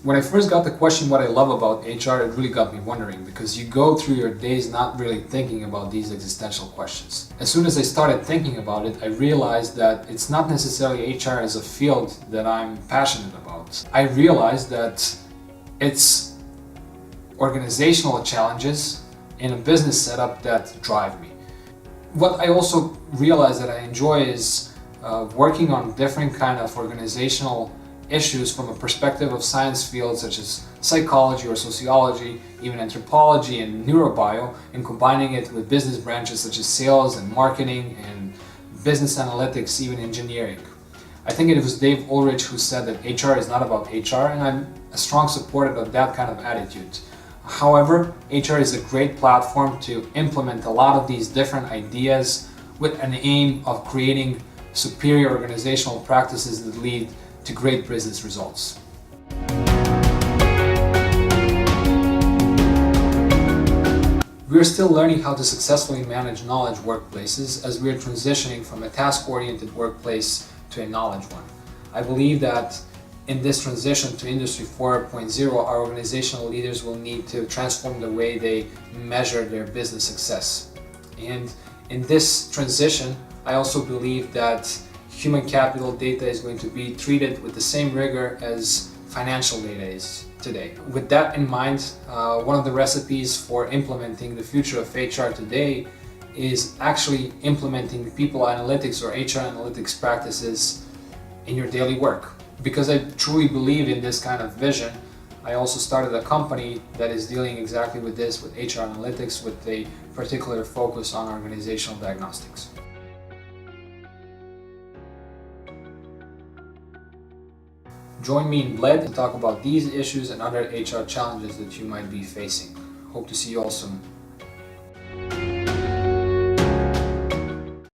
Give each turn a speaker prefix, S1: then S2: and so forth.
S1: When I first got the question what I love about HR, it really got me wondering, because you go through your days not really thinking about these existential questions. As soon as I started thinking about it, I realized that it's not necessarily HR as a field that I'm passionate about. I realized that it's organizational challenges in a business setup that drive me. What I also realized that I enjoy is working on different kind of organizational issues from a perspective of science fields such as psychology or sociology, even anthropology and neurobio, and combining it with business branches such as sales and marketing and business analytics, even engineering. I think it was Dave Ulrich who said that HR is not about HR, and I'm a strong supporter of that kind of attitude. However, HR is a great platform to implement a lot of these different ideas with an aim of creating superior organizational practices that lead to great business results. We are still learning how to successfully manage knowledge workplaces as we are transitioning from a task-oriented workplace to a knowledge one. I believe that in this transition to Industry 4.0, our organizational leaders will need to transform the way they measure their business success. And in this transition, I also believe that human capital data is going to be treated with the same rigor as financial data is today. With that in mind, one of the recipes for implementing the future of HR today is actually implementing people analytics or HR analytics practices in your daily work. Because I truly believe in this kind of vision, I also started a company that is dealing exactly with this, with HR analytics, with a particular focus on organizational diagnostics. Join me in Bled to talk about these issues and other HR challenges that you might be facing. Hope to see you all soon.